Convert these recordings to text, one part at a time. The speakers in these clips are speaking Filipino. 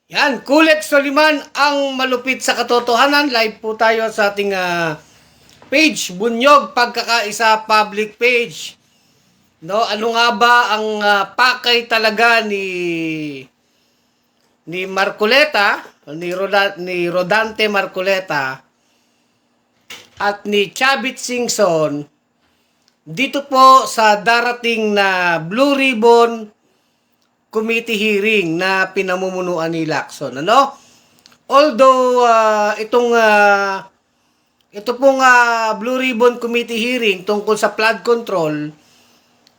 Yan, Kulex Soliman ang malupit sa katotohanan. Live po tayo sa ating page, Bunyog Pagkakaisa public page. No, ano nga ba ang pakay talaga ni Marcoleta, ni Rodante Marcoleta at ni Chavit Singson dito po sa darating na Blue Ribbon committee hearing na pinamumunuan ni Lacson, ano? Although ito pong Blue Ribbon committee hearing tungkol sa flood control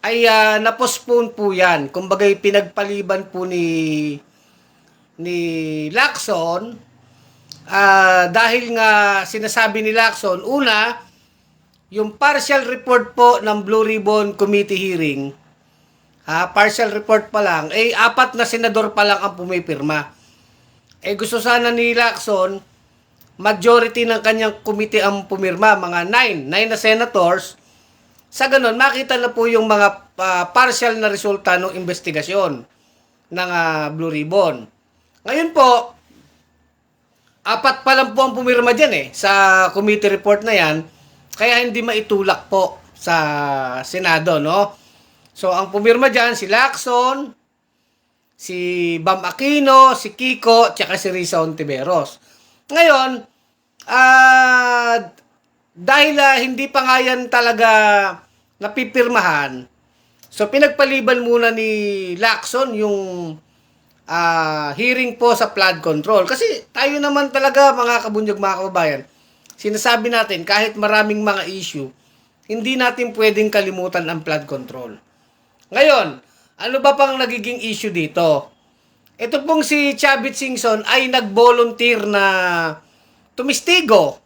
ay na-postpone po 'yan. Kumbaga pinagpaliban po ni Lacson dahil nga sinasabi ni Lacson, una, yung partial report po ng Blue Ribbon committee hearing, partial report pa lang, 4 na senador pa lang ang pumipirma. Gusto sana ni Lacson, majority ng kanyang committee ang pumirma, mga 9 na senators. Sa ganun, makita na po yung mga partial na resulta ng investigasyon ng Blue Ribbon. Ngayon po, 4 pa lang po ang pumirma dyan sa committee report na yan, kaya hindi maitulak po sa Senado, no? So, ang pumirma dyan, si Lacson, si Bam Aquino, si Kiko, tsaka si Risa Hontiveros. Ngayon, dahil hindi pa nga yan talaga napipirmahan, so pinagpaliban muna ni Lacson yung hearing po sa flood control. Kasi tayo naman talaga, mga kabunyog, mga kababayan, sinasabi natin, kahit maraming mga issue, hindi natin pwedeng kalimutan ang flood control. Ngayon, ano ba pang nagiging issue dito? Ito pong si Chavit Singson ay nag-volunteer na tumistigo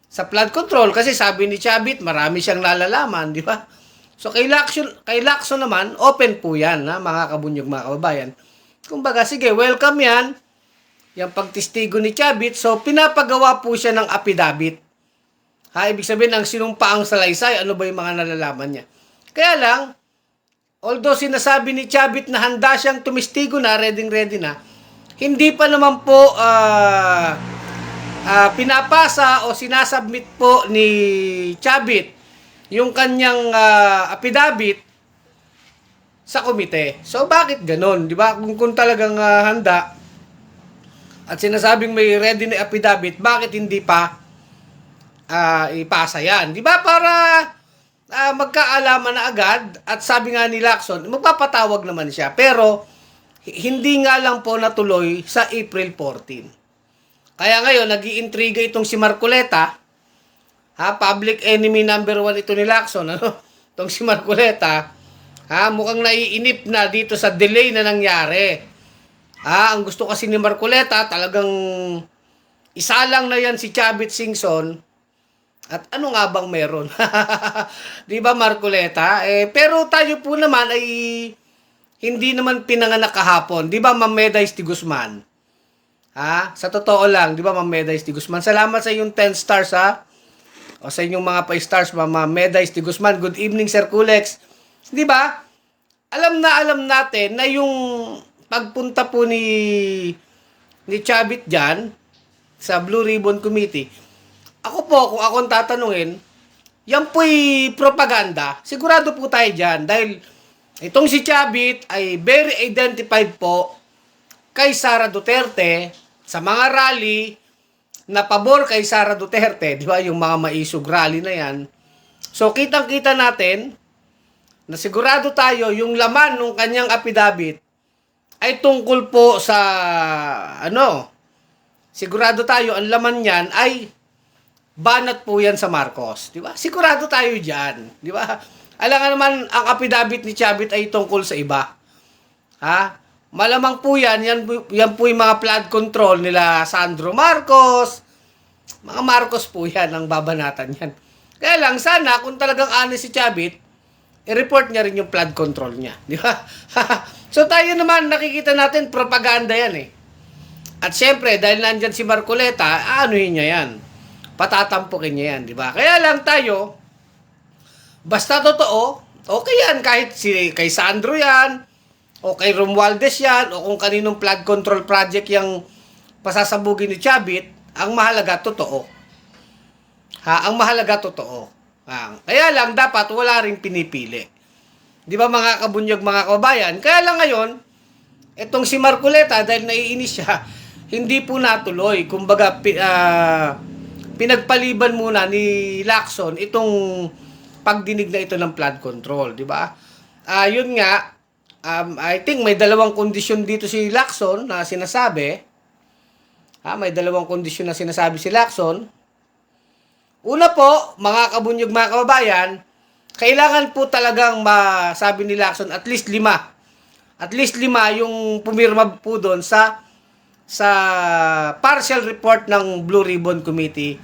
sa flood control kasi sabi ni Chavit, marami siyang nalalaman, di ba? So kay Lacson naman, open po yan, mga kabunyog, mga kababayan. Kumbaga, sige, welcome yan, yung pagtistigo ni Chavit. So, pinapagawa po siya ng affidavit. Ibig sabihin, ang sinumpaang salaysay, ano ba yung mga nalalaman niya? Kaya lang, although sinasabi ni Chavit na handa siyang tumistigo na, ready na, hindi pa naman po pinapasa o sinasubmit po ni Chavit yung kanyang affidavit sa komite. So, bakit ganon? Di ba? Kung talagang handa at sinasabing may ready na affidavit, bakit hindi pa ipasa yan? Di ba? Para magkaalaman na agad, at sabi nga ni Lacson, magpapatawag naman siya. Pero, hindi nga lang po natuloy sa April 14. Kaya ngayon, nag-iintriga itong si Marcoleta, public enemy number 1 ito ni Lacson, ano? Itong si Marcoleta, mukhang naiinip na dito sa delay na nangyari. Ang gusto kasi ni Marcoleta, talagang isalang na yan si Chavit Singson. At ano nga bang meron? Di ba, Marcoleta? Pero tayo po naman ay hindi naman pinanganak kahapon. Di ba, Ma'am Medays de Guzman? Sa totoo lang, di ba, Ma'am Medays de Guzman? Salamat sa inyong 10 stars, o sa inyong mga pa-stars, Ma'am Medays de Guzman. Good evening, Sir Kulex. Di ba? Alam natin na yung pagpunta po ni Chavit dyan sa Blue Ribbon Committee, ako po, kung akong tatanungin, yan po'y propaganda. Sigurado po tayo dyan. Dahil itong si Chavit ay very identified po kay Sara Duterte sa mga rally na pabor kay Sara Duterte. Di ba? Yung mga maisog rally na yan. So, kitang-kita natin na sigurado tayo yung laman ng kanyang affidavit ay tungkol po sa sigurado tayo ang laman niyan ay banat po yan sa Marcos, di ba? Sigurado tayo diyan, di ba? Alam nga naman ang affidavit ni Chavit ay tungkol sa iba. Malamang po yan po yung mga flood control nila Sandro Marcos. Mga Marcos po yan ang babanatan yan. Kaya lang sana kung talagang honest si Chavit, i-report niya rin yung flood control niya. Di ba? So tayo naman, nakikita natin, propaganda yan At syempre, dahil nandyan si Marcoleta, anuhin niya yan. Patatampukin niya yan, di ba? Kaya lang tayo, basta totoo, okay yan. Kahit kay Sandro yan, o kay Romualdez yan, o kung kaninong flood control project yung pasasabugin ni Chavit, ang mahalaga, totoo. Ang mahalaga, totoo. Kaya lang, dapat wala ring pinipili. Di ba mga kabunyog, mga kababayan? Kaya lang ngayon, itong si Marcoleta, dahil naiinis siya, hindi po natuloy. Kumbaga, pinagpaliban muna ni Lacson itong pagdinig na ito ng flood control, di ba? Yun nga, I think may dalawang kondisyon dito si Lacson na sinasabi. May dalawang kondisyon na sinasabi si Lacson. Una po, mga kabunyog, mga kababayan, kailangan po talagang sabi ni Lacson, at least 5. At least 5 yung pumirma po doon sa partial report ng Blue Ribbon Committee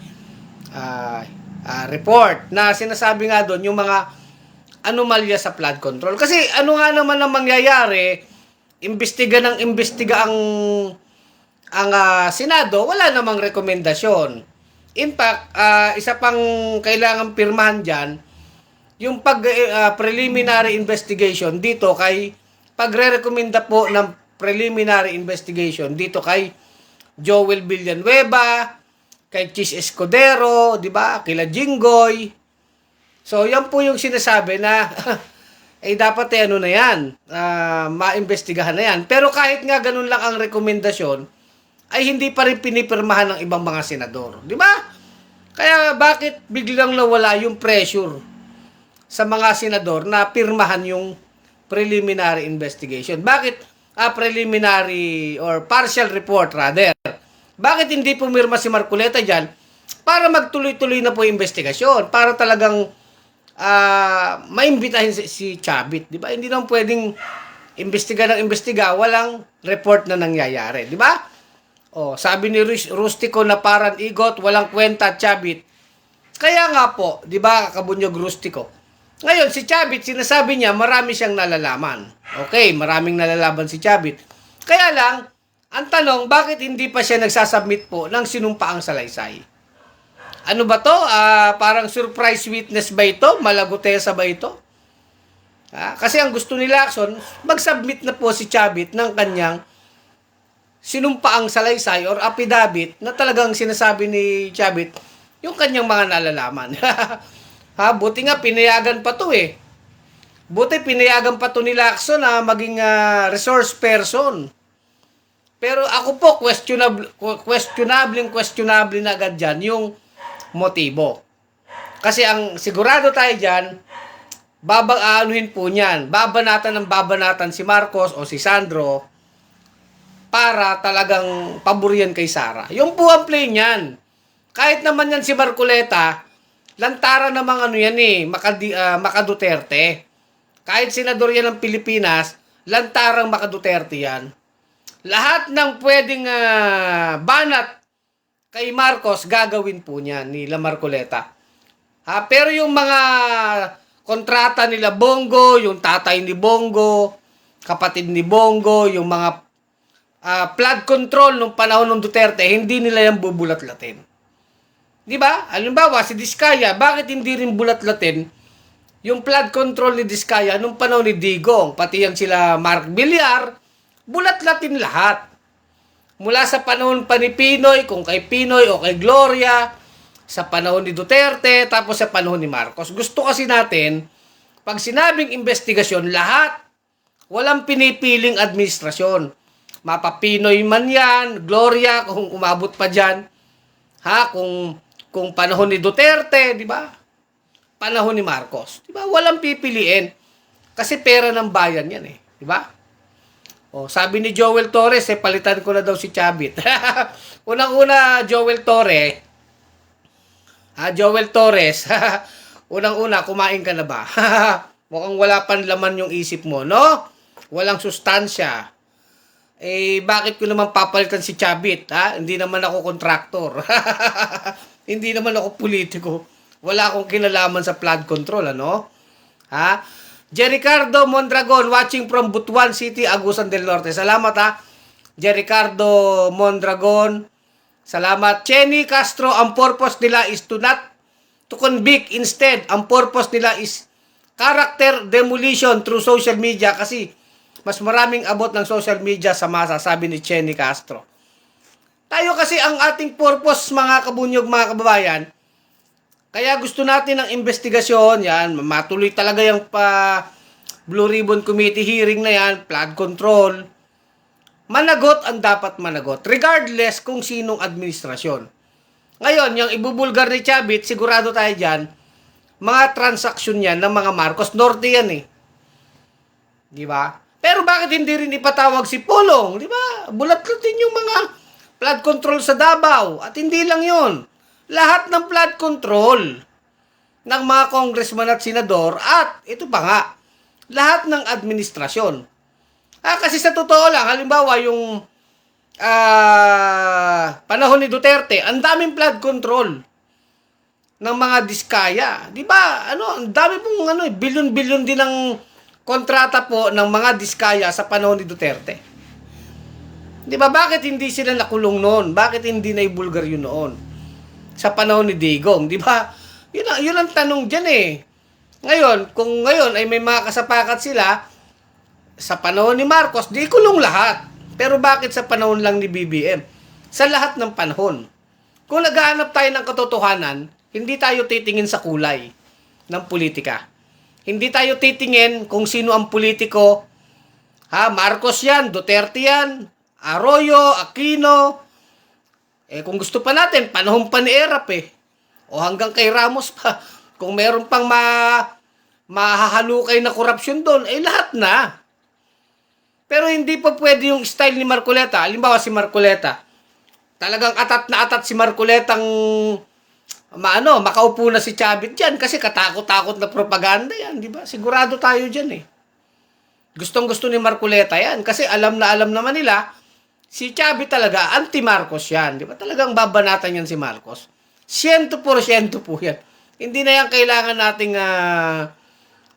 report na sinasabi nga doon yung mga anomalya sa flood control. Kasi ano nga naman ang mangyayari, imbestiga ang Senado, wala namang rekomendasyon. In fact, isa pang kailangan pirmahan dyan, yung preliminary investigation dito kay, pagre-rekomenda po ng preliminary investigation dito kay Joel Villanueva, kay Chis Escudero, di ba? Kila Jinggoy. So, yan po yung sinasabi na dapat ano na yan, maimbestigahan na yan. Pero kahit nga ganun lang ang rekomendasyon, ay hindi pa rin pinipirmahan ng ibang mga senador. Di ba? Kaya bakit biglang nawala yung pressure sa mga senador na pirmahan yung preliminary investigation? Bakit preliminary or partial report rather? Bakit hindi pumirma si Marcoleta dyan para magtuloy-tuloy na po yung investigasyon? Para talagang maimbitahin si Chavit. Di ba? Hindi naman pwedeng imbestiga, walang report na nangyayari. Di ba? Sabi ni Rustico na parang igot, walang kwenta, Chavit. Kaya nga po, di ba, kabunyog Rustico? Ngayon, si Chavit, sinasabi niya, marami siyang nalalaman. Okay, maraming nalalaman si Chavit. Kaya lang, ang tanong, bakit hindi pa siya nagsasubmit po ng sinumpaang salaysay? Ano ba to? Parang surprise witness ba ito? Malagutesa ba ito? Kasi ang gusto ni Lacson, mag-submit na po si Chavit ng kanyang sinumpaang salaysay or affidavit na talagang sinasabi ni Chavit yung kanyang mga nalalaman. Buti nga pinayagan pa to eh. Buti pinayagan pa to ni Lacson na maging resource person. Pero ako po questionable na agad dyan yung motibo. Kasi ang sigurado tayo dyan, aanuhin po niyan. Babanatan si Marcos o si Sandro para talagang paburian kay Sara. Yung po ang play niyan. Kahit naman yan si Marcoleta, lantaran namang ano yan eh, Maka Duterte. Kahit senador yan ng Pilipinas, lantarang Maka Duterte yan. Lahat ng pwedeng banat kay Marcos, gagawin po niya nila Marcoleta. Pero yung mga kontrata nila Bongo, yung tatay ni Bongo, kapatid ni Bongo, yung mga flood control nung panahon ng Duterte, hindi nila yan bubulat-latin. Di ba? Halimbawa, si Diskaya, bakit hindi rin bulat-latin yung flood control ni Diskaya nung panahon ni Digong, pati yung sila Mark Villar, bulat-latin lahat. Mula sa panahon pa ni Pinoy, kung kay Pinoy o kay Gloria, sa panahon ni Duterte, tapos sa panahon ni Marcos. Gusto kasi natin, pag sinabing investigasyon, lahat, walang pinipiling administrasyon. Mapa Pinoy man yan, Gloria, kung umabot pa dyan, kung panahon ni Duterte, di ba? Panahon ni Marcos, di ba? Walang pipiliin. Kasi pera ng bayan yan eh, di ba? Sabi ni Joel Torres, palitan ko na daw si Chavit. Unang-una, Joel Torres, unang-una, kumain ka na ba? Mukhang wala pan laman yung isip mo, no? Walang sustansya. Bakit ko naman papalitan si Chavit, Hindi naman ako kontraktor. Hindi naman ako politiko. Wala akong kinalaman sa flood control, ano? Jericardo Mondragon, watching from Butuan City, Agusan del Norte. Salamat, Jericardo Mondragon. Salamat. Chenny Castro, ang purpose nila is to convict. Instead, ang purpose nila is character demolition through social media kasi mas maraming abot ng social media sa masa, sabi ni Chenny Castro. Tayo kasi ang ating purpose, mga kabunyog, mga kababayan, kaya gusto natin ng investigasyon, yan, matuloy talaga yung Blue Ribbon Committee hearing na yan, flood control. Managot ang dapat managot, regardless kung sinong administrasyon. Ngayon, yung ibubulgar ni Chavit, sigurado tayo dyan, mga transaksyon yan ng mga Marcos, Norte yan eh. Di ba? Pero bakit hindi rin ipatawag si Pulong? Di ba? Bulat-lutin yung mga flood control sa Davao. At hindi lang yun. Lahat ng flood control ng mga congressman at senador at ito pa nga, lahat ng administrasyon. Kasi sa totoo lang, halimbawa yung panahon ni Duterte, ang daming flood control ng mga diskaya. Di ba? Ang dami pong bilyon-bilyon din ng kontrata po ng mga diskaya sa panahon ni Duterte. Di ba? Bakit hindi sila nakulong noon? Bakit hindi na ibulgar yun noon? Sa panahon ni Digong. Di ba? Yun ang tanong dyan eh. Ngayon, kung ngayon ay may mga kasapakat sila, sa panahon ni Marcos, di kulong lahat. Pero bakit sa panahon lang ni BBM? Sa lahat ng panahon. Kung naghahanap tayo ng katotohanan, hindi tayo titingin sa kulay ng politika. Hindi tayo titingin kung sino ang politiko. Marcos yan, Duterte yan, Arroyo, Aquino. Kung gusto pa natin, panahon pa ni Erap O hanggang kay Ramos pa. Kung meron pang mahahalukay na korupsyon doon, lahat na. Pero hindi pa pwede yung style ni Marcoleta. Halimbawa si Marcoleta, talagang atat na atat si Marcoletang makaupo na si Chavit dyan kasi katakot-takot na propaganda yan, di ba? Sigurado tayo dyan Gustong-gusto ni Marcoleta yan kasi alam naman nila si Chavit talaga, anti-Marcos yan, di ba? Talagang babanatan yan si Marcos. 100% po yan. Hindi na yan kailangan nating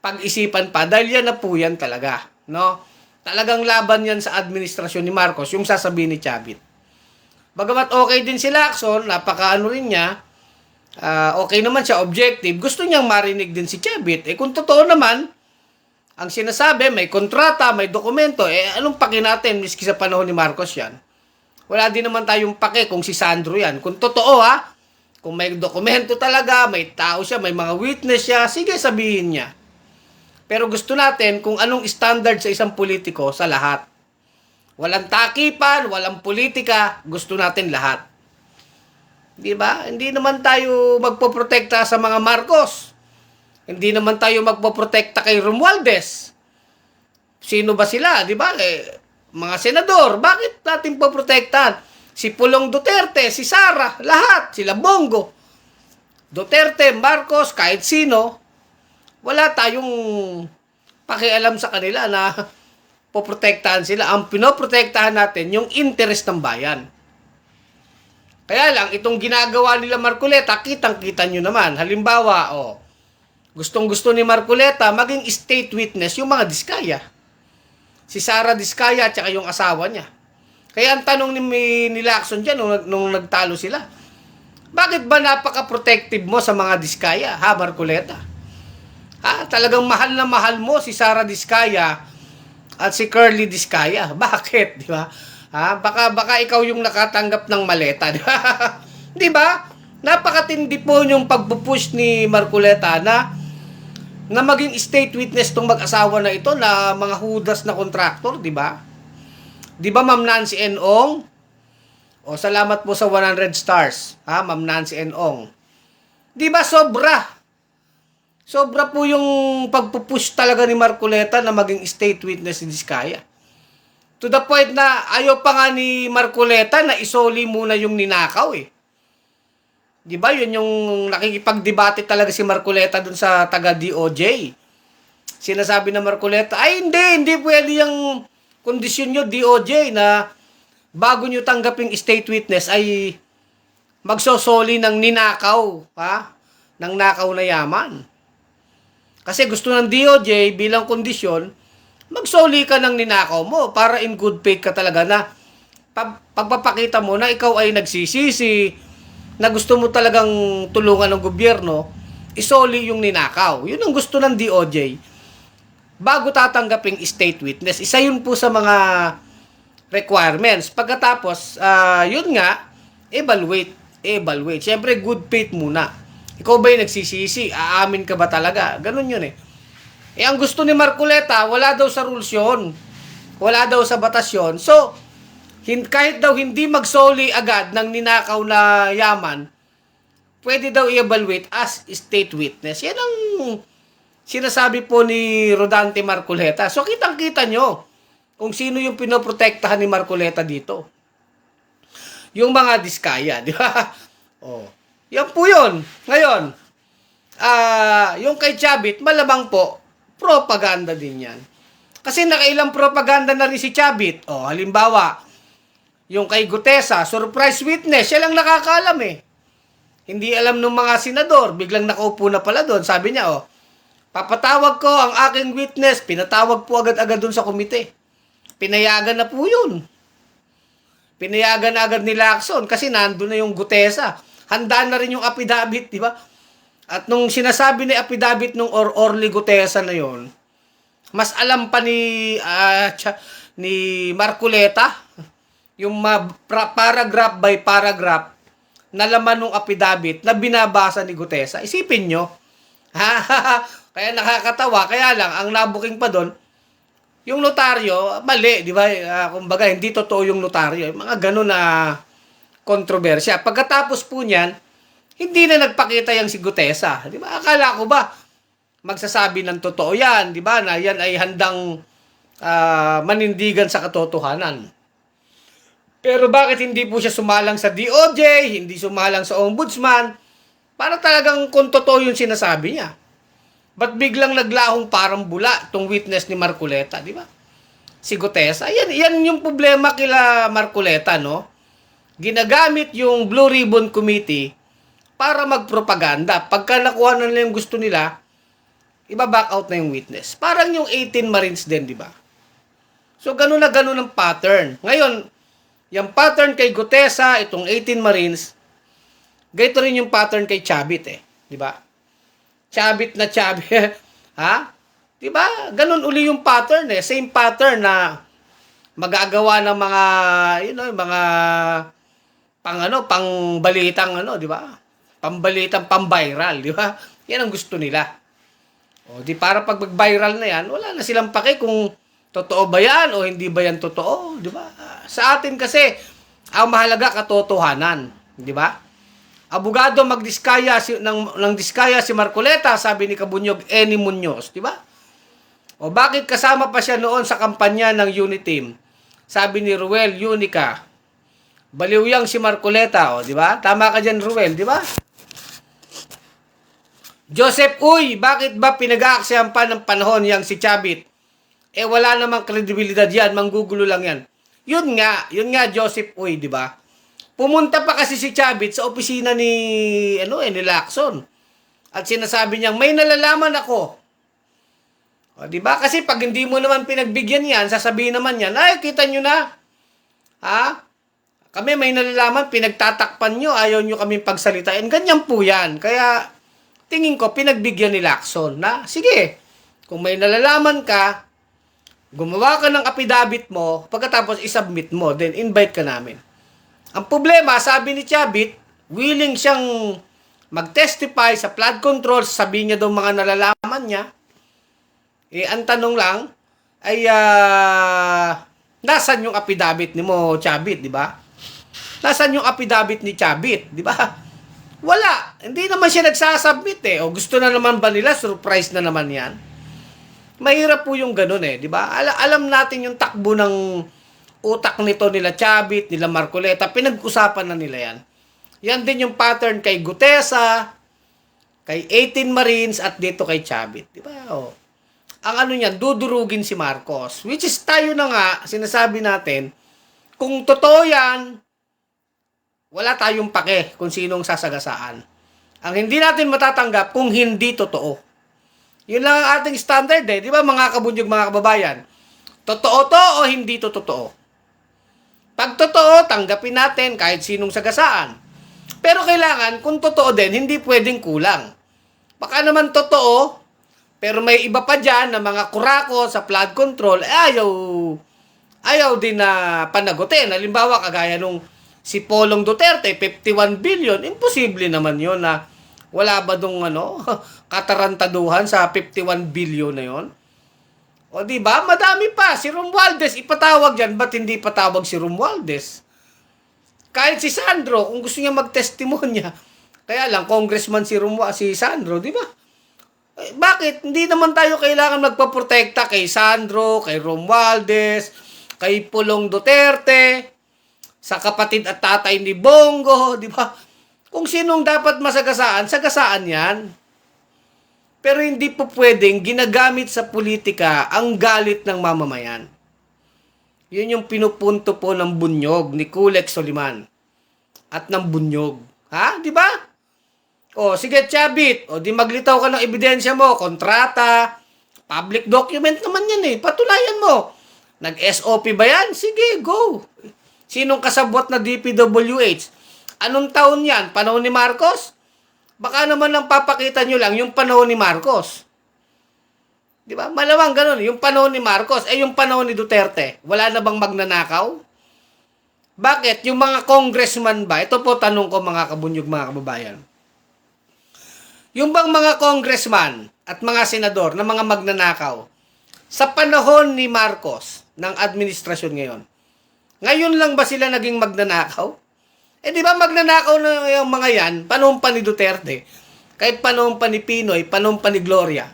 pag-isipan pa dahil yan na po yan talaga, no? Talagang laban yan sa administrasyon ni Marcos, yung sasabihin ni Chavit. Bagamat okay din si Lacson, napaka-ano rin niya, okay naman siya, objective, gusto niyang marinig din si Chavit. Kung totoo naman, ang sinasabi, may kontrata, may dokumento, anong pake natin, miski sa panahon ni Marcos yan? Wala din naman tayong pake kung si Sandro yan. Kung totoo kung may dokumento talaga, may tao siya, may mga witness siya, sige sabihin niya. Pero gusto natin kung anong standard sa isang politiko sa lahat. Walang takipan, walang politika, gusto natin lahat. Di ba? Hindi naman tayo magpoprotekta sa mga Marcos. Hindi naman tayo magpoprotekta kay Romualdez. Sino ba sila? Di ba? Mga senador, bakit natin poprotektahan? Si Pulong Duterte, si Sara, lahat, sila Bongo. Duterte, Marcos, kahit sino, wala tayong pakialam sa kanila na poprotektahan sila. Ang pinoprotektahan natin, yung interest ng bayan. Kaya lang, itong ginagawa nila Marcoleta, kitang-kita nyo naman. Halimbawa, gustong-gusto ni Marcoleta maging state witness yung mga diskaya. Si Sara Diskaya at saka yung asawa niya. Kaya ang tanong ni Lacson dyan nung nagtalo sila, bakit ba napaka-protective mo sa mga diskaya, Marcoleta? Talagang mahal na mahal mo si Sara Diskaya at si Curly Diskaya. Bakit, di ba? Baka ikaw yung nakatanggap ng maleta, di ba? Di ba? Napakatindi po yung pagpupush ni Marcoleta na maging state witness tong mag-asawa na ito na mga hudas na kontraktor, di ba? Di ba, Ma'am Nancy Enong? Salamat po sa 100 stars, Ma'am Nancy Enong. Di ba sobra? Sobra po yung pagpupush talaga ni Marcoleta na maging state witness ni Diskaya. To the point na ayaw pa nga ni Marcoleta na isoli muna yung ninakaw Di ba? Yun yung nakikipagdebate talaga si Marcoleta dun sa taga-DOJ. Sinasabi na Marcoleta, hindi pwede yung kondisyon nyo DOJ na bago nyo tanggaping state witness ay magsosoli ng ninakaw, ng nakaw na yaman. Kasi gusto ng DOJ bilang kondisyon, magsoli ka ng ninakaw mo para in good faith ka talaga na pagpapakita mo na ikaw ay nagsisisi, na gusto mo talagang tulungan ng gobyerno, isoli yung ninakaw. Yun ang gusto ng DOJ. bago tatanggaping state witness. Isa yun po sa mga requirements. Pagkatapos, yun nga, evaluate. Siyempre, good faith muna. Ikaw ba'y nagsisisi? Aamin ka ba talaga? Ganun yun eh. Ang gusto ni Marcoleta, wala daw sa rules yun. Wala daw sa batas yun. So, kahit daw hindi magsoli agad ng ninakaw na yaman, pwede daw i-evaluate as state witness. Yan ang sinasabi po ni Rodante Marcoleta. So, kitang-kita nyo kung sino yung pinoprotektahan ni Marcoleta dito. Yung mga diskaya, di ba? Oh. Yan po yun. Ngayon, yung kay Chavit, malamang po, propaganda din yan. Kasi nakailang propaganda na rin si Chavit. Oh, halimbawa, yung kay Gutesa, surprise witness, siya lang nakakaalam eh. Hindi alam ng mga senador, biglang nakaupo na pala doon. Sabi niya, oh, papatawag ko ang aking witness, pinatawag po agad-agad doon sa komite. Pinayagan na po yun. Pinayagan na agad ni Lacson kasi nandun na yung Gutesa. Handa na rin yung affidavit, di ba? At nung sinasabi ni affidavit nung Orly Gutesa na yon, mas alam pa ni Marcoleta yung paragraph by paragraph na laman ng affidavit na binabasa ni Gutesa. Isipin nyo. Kaya nakakatawa. Kaya lang, ang nabuking pa doon, yung notaryo, mali, di ba? Kumbaga, hindi totoo yung notaryo. Mga ganun na kontrobersya. Pagkatapos po niyan, hindi na nagpakita yung si Gutesa. Di ba? Akala ko ba, magsasabi ng totoo yan, di ba? Na yan ay handang manindigan sa katotohanan. Pero bakit hindi po siya sumalang sa DOJ, hindi sumalang sa Ombudsman, para talagang kung totoo yung sinasabi niya. Ba't biglang naglahong parang bula itong witness ni Marcoleta, di ba? Si Gutesa. Yan yung problema kila Marcoleta, no? Ginagamit yung Blue Ribbon Committee para magpropaganda. Pagka nakuha na nila yung gusto nila, iba-back out na yung witness. Parang yung 18 Marines din, di ba? So, ganun na ganun ang pattern. Ngayon, yung pattern kay Gutesa, itong 18 Marines, ganito rin yung pattern kay Chavit, eh. Di ba? Chavit na Chavit. Ha? Di ba? Ganun uli yung pattern, eh. Same pattern na magagawa ng mga, mga pangbalitang, di ba? Pambalitang, pambiral, di ba? Yan ang gusto nila. O, di para pag mag-viral na yan, wala na silang pake kung totoo ba yan o hindi ba yan totoo, di ba? Sa atin kasi, ang mahalaga katotohanan, di ba? Abogado magdiskaya ng diskaya si Marcoleta, sabi ni Kabunyog Eni Muñoz, di ba? O bakit kasama pa siya noon sa kampanya ng Uniteam? Sabi ni Ruel Unica, baliw yang si Marcoleta, o di ba? Tama ka diyan, Ruel, di ba? Joseph Uy, bakit ba pinag-aaksyahan pa ng panahon yang si Chavit? Wala namang kredibilidad yan, manggugulo lang yan. Yun nga Joseph Uy, di ba? Pumunta pa kasi si Chavit sa opisina ni Lacson. At sinasabi niya, may nalalaman ako. O, di ba? Kasi pag hindi mo naman pinagbigyan yan, sasabihin naman yan, ay, kita nyo na. Ha? Kami may nalalaman, pinagtatakpan nyo, ayaw nyo kaming pagsalitain. Ganyan po yan. Kaya, tingin ko, pinagbigyan ni Lacson na, sige, kung may nalalaman ka, gumawa ka ng affidavit mo, pagkatapos isubmit mo, then invite ka namin. Ang problema, sabi ni Chavit, willing siyang mag-testify sa flood control, sabihin niya daw mga nalalaman niya. Ang tanong lang, ay, nasan yung affidavit ni mo, Chavit, di ba? Nasan yung affidavit ni Chavit, di ba? Wala. Hindi naman siya nagsasubmit eh. O gusto na naman ba nila? Surprise na naman yan. Mahirap po yung ganun eh, di ba? Alam natin yung takbo ng utak nito nila Chavit, nila Marcoleta. Pinag-usapan na nila yan. Yan din yung pattern kay Gutesa, kay 18 Marines, at dito kay Chavit. Di ba? O. Ang ano niyan, dudurugin si Marcos. Which is tayo na nga, sinasabi natin, kung totoo yan, wala tayong pake kung sinong sasagasaan. Ang hindi natin matatanggap kung hindi totoo. Yun lang ang ating standard eh. Di ba mga kabunyog, mga kababayan? Totoo to o hindi to totoo? Pag totoo, tanggapin natin kahit sinong sagasaan. Pero kailangan, kung totoo din, hindi pwedeng kulang. Baka naman totoo, Pero may iba pa dyan na mga kurako sa flood control, ayaw din na panagutin. Halimbawa, kagaya nung si Polong Duterte, 51 billion, imposible naman yon na wala ba dong katarantaduhan sa 51 billion na yon? O di ba? Madami pa. Si Romualdez ipatawag diyan, ba't hindi patawag si Romualdez? Kahit si Sandro, kung gusto niya magtestimonya, kaya lang congressman si Sandro, di ba? Bakit? Hindi naman tayo kailangan magpaprotekta kay Sandro, kay Romualdez, kay Pulong Duterte, sa kapatid at tatay ni Bongo, di ba? Kung sinong dapat masagasaan, sagasaan yan. Pero hindi po pwedeng ginagamit sa politika ang galit ng mamamayan. Yun yung pinupunto po ng bunyog ni Kulek Soliman at ng bunyog. Ha? Di ba? O, sige, Chabit. O, di maglitaw ka ng ebidensya mo. Kontrata. Public document naman yan eh. Patulayan mo. Nag-SOP ba yan? Sige, go. Sinong kasabwat na DPWH? Anong taon yan? Panahon ni Marcos? Baka naman lang papakita nyo lang yung panahon ni Marcos. Di ba? Malamang ganun. Yung panahon ni Marcos. Yung panahon ni Duterte. Wala na bang magnanakaw? Bakit? Yung mga congressman ba? Ito po tanong ko mga kabunyog, mga kababayan. Yung bang mga congressman at mga senador na mga magnanakaw sa panahon ni Marcos ng administrasyon ngayon lang ba sila naging magnanakaw? Di ba magnanakaw na yung mga yan, panahon pa ni Duterte, kahit panahon pa ni Pinoy, panahon pa ni Gloria.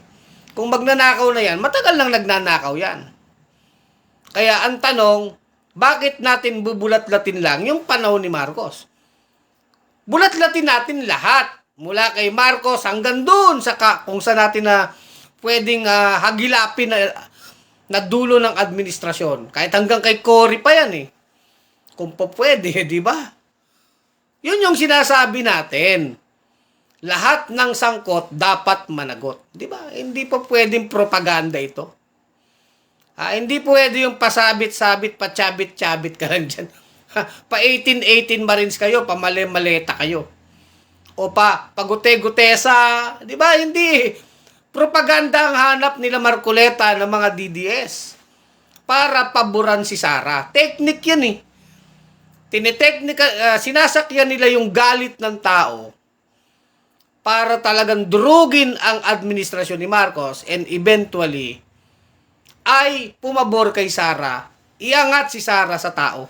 Kung magnanakaw na yan, matagal lang nagnanakaw yan. Kaya ang tanong, bakit natin bubulat-latin lang yung panahon ni Marcos? Bulat-latin natin lahat. Mula kay Marcos hanggang doon sa kung saan natin na pwedeng hagilapin na dulo ng administrasyon. Kahit hanggang kay Cory pa yan eh. Kung pa pwede, di ba? Yun yung sinasabi natin. Lahat ng sangkot dapat managot. Di ba? Hindi pa pwedeng propaganda ito. Hindi pwede yung pasabit-sabit, pachabit-chabit ka lang dyan. Pa 18-18 Marines kayo, pa male-maleta kayo. O pa, pagute-gutesa, di ba? Hindi. Propaganda ang hanap nila Marcoleta ng mga DDS para paboran si Sara. Technique yan eh. Sinasakyan nila yung galit ng tao para talagang durugin ang administrasyon ni Marcos and eventually ay pumabor kay Sara, iangat si Sara sa tao.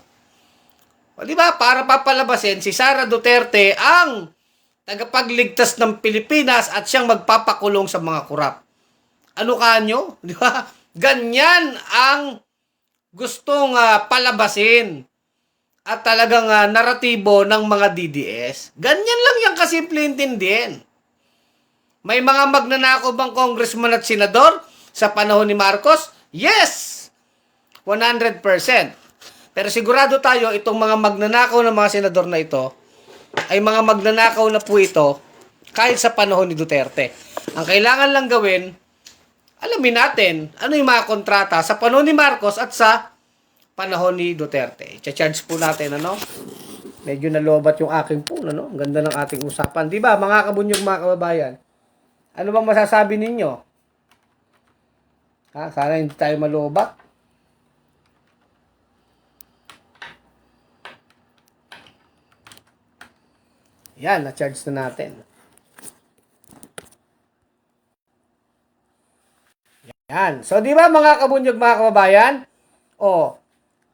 O, di ba? Para papalabasin si Sara Duterte ang tagapagligtas ng Pilipinas at siyang magpapakulong sa mga kurap. Ano kanyo? Di ba? Ganyan ang gustong palabasin at talagang naratibo ng mga DDS. Ganyan lang yung kasimple intindihin. May mga magnanakaw bang congressman at senador sa panahon ni Marcos? Yes! 100%. Pero sigurado tayo, itong mga magnanakaw ng mga senador na ito, ay mga magnanakaw na po ito kahit sa panahon ni Duterte. Ang kailangan lang gawin, alamin natin ano yung mga kontrata sa panahon ni Marcos at sa panahon ni Duterte. I-charge po natin, Medyo nalobat yung aking phone, Ang ganda ng ating usapan. Di ba, mga kabunyog, mga kababayan? Ano bang masasabi ninyo? Sana hindi tayo malobat. Yan, na-charge na natin. Yan. So, di ba mga kabunyog, mga kababayan?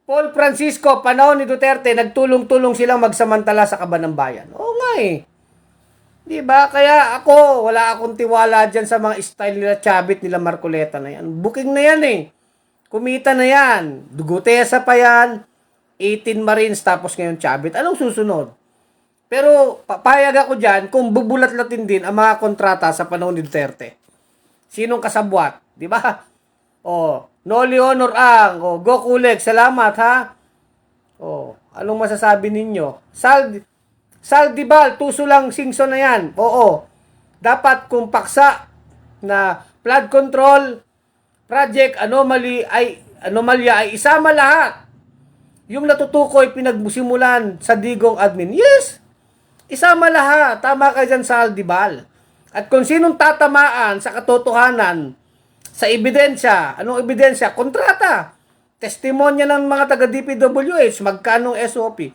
Paul Francisco, panahon ni Duterte, nagtulong-tulong silang magsamantala sa kaban ng bayan. Oo nga eh. Di ba? Kaya ako, wala akong tiwala dyan sa mga style nila Chabit, nila Marcoleta na yan. Booking na yan eh. Kumita na yan. Dugutesa pa yan. 18 Marines, tapos ngayon Chabit. Anong susunod? Pero papayag ako dyan kung bubulat-latin din ang mga kontrata sa panahon ni Duterte. Sinong kasabwat? Di ba? Noli Honor Ang. Go Kulek. Salamat ha. Anong masasabi ninyo? Saldibal. Tuso lang singso na yan. Dapat kung paksa na flood control project anomalya ay isama lahat. Yung natutukoy pinagsimulan sa digong admin. Yes! Isama lahat. Tama ka dyan sa Aldibal. At kung sinong tatamaan sa katotohanan, sa ebidensya, anong ebidensya? Kontrata. Testimonya ng mga taga-DPWH, magkano SOP.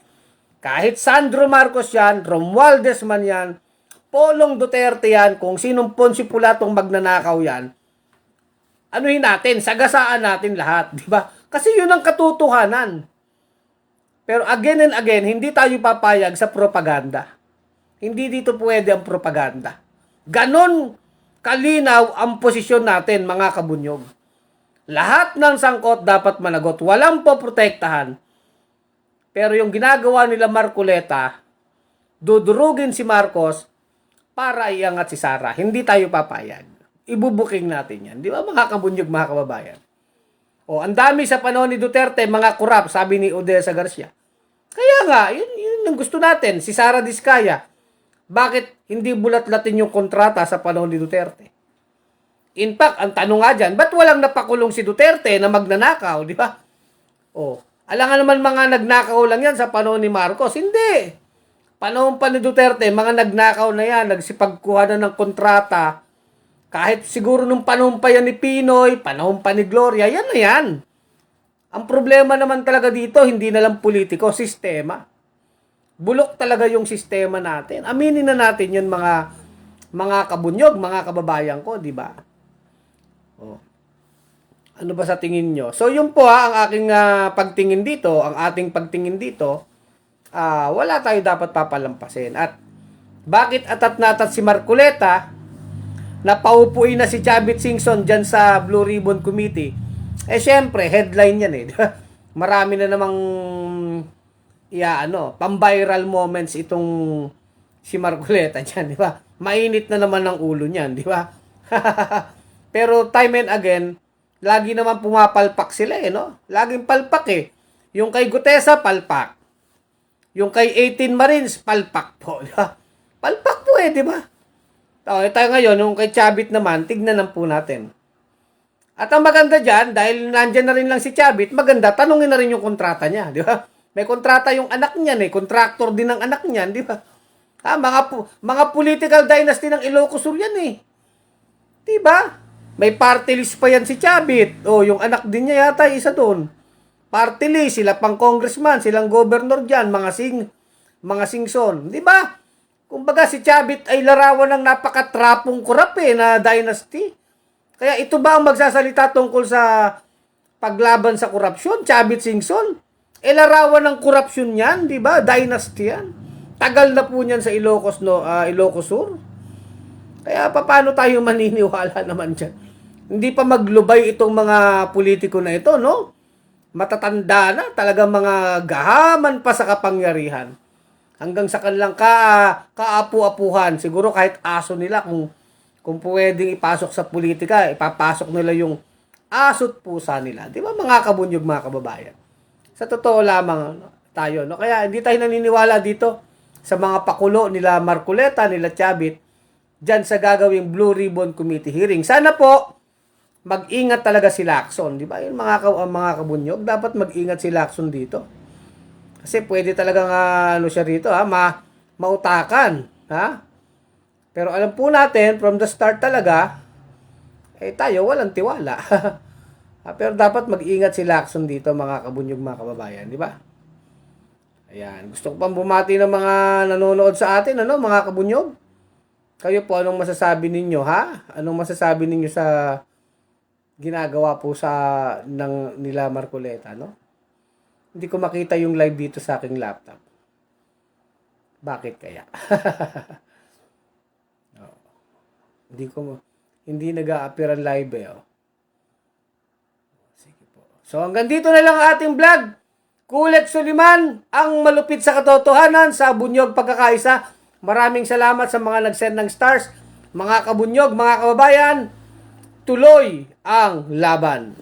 Kahit Sandro Marcos yan, Romualdez man yan, Polong Duterte yan, kung sinong Ponce Pulatong magnanakaw yan, anuhin natin, sagasaan natin lahat, di ba? Kasi yun ang katotohanan. Pero again and again, hindi tayo papayag sa propaganda. Hindi dito pwede ang propaganda. Ganon kalinaw ang posisyon natin, mga kabunyog. Lahat ng sangkot dapat managot. Walang poprotektahan. Pero yung ginagawa nila Marcoleta, dudurugin si Marcos para iangat si Sara. Hindi tayo papayag. Ibubuking natin yan. Di ba, mga kabunyog, mga kababayan? O, ang dami sa panahon ni Duterte, mga kurap, sabi ni Odessa Garcia. Kaya nga, yun ang gusto natin. Si Sara Diskaya, bakit hindi bulat-latin yung kontrata sa panahon ni Duterte? In fact, ang tanong nga dyan, ba't walang napakulong si Duterte na magnanakaw, di ba? O, alam nga naman mga nagnakaw lang yan sa panahon ni Marcos. Hindi. Panahon pa ni Duterte, mga nagnakaw na yan, nagsipagkuha na ng kontrata. Kahit siguro nung panahon pa yan ni Pinoy, panahon pa ni Gloria, yan na yan. Ang problema naman talaga dito, hindi na lang politiko, sistema. Bulok talaga yung sistema natin. Aminin na natin yun, mga kabunyog, mga kababayan ko, di ba? Oh. Ano ba sa tingin nyo? So yun po ang aking pagtingin dito, ang ating pagtingin dito, wala tayo dapat papalampasin. At bakit atat na atat si Marcoleta, na paupuin na si Chavit Singson dyan sa Blue Ribbon Committee? Eh syempre, headline yan eh. Marami na namang pang-viral moments itong si Marcoleta dyan, di ba? Mainit na naman ang ulo niyan, di ba? Pero time and again, lagi naman pumapalpak sila eh, no? Laging palpak eh. Yung kay Gutesa, palpak. Yung kay 18 Marines, palpak po. Di ba? Palpak po eh, di ba? Tayo ngayon, yung kay Chavit naman, tignan lang po natin. At ang maganda dyan, dahil nandyan na rin lang si Chavit, maganda, tanungin na rin yung kontrata niya, di ba? May kontrata yung anak niyan eh, contractor din ng anak niyan, di ba? Mga political dynasty ng Ilocos Sur yan eh. Di ba? May party list pa yan si Chavit. O, yung anak din niya yata isa doon. Party list, sila pang congressman, silang governor dyan, mga singson. Di ba? Kumbaga si Chavit ay larawan ng napakatrapong kurap eh, na dynasty. Kaya ito ba ang magsasalita tungkol sa paglaban sa korupsyon? Chavit Singson? Larawan ng korupsyon yan, di ba? Dynasty yan. Tagal na po niyan sa Ilocos Sur. Kaya paano tayo maniniwala naman dyan? Hindi pa maglubay itong mga politiko na ito, no? Matatanda na, talagang mga gahaman pa sa kapangyarihan. Hanggang sa kanilang kaapu-apuhan. Siguro kahit aso nila, kung pwedeng ipasok sa politika, ipapasok nila yung aso't pusa nila. Di ba, mga kabunyog, mga kababayan? Sa totoo lamang tayo, no? Kaya hindi tayo naniniwala dito sa mga pakulo nila Marcoleta, nila Chavit, dyan sa gagawing Blue Ribbon Committee hearing. Sana po, mag-ingat talaga si Lacson. Di ba? Yung mga kabunyog, dapat mag-ingat si Lacson dito. Kasi pwede talagang siya rito, mautakan. Ha? Pero alam po natin, from the start talaga, tayo walang tiwala. Pero dapat mag-ingat si Lacson dito, mga kabunyog, mga kababayan. Di ba? Ayan. Gusto ko pang bumati ng mga nanonood sa atin, mga kabunyog? Kayo po, anong masasabi ninyo, ha? Anong masasabi ninyo sa ginagawa po nila Marcoleta, no? Hindi ko makita yung live dito sa aking laptop. Bakit kaya? Hindi nag-a-appear ang live eh. Sige po. So hanggang dito na lang ang ating vlog. Kulet Suliman, ang malupit sa katotohanan sa bunyog pagkakaisa. Maraming salamat sa mga nag-send ng stars. Mga kabunyog, mga kababayan, tuloy ang laban.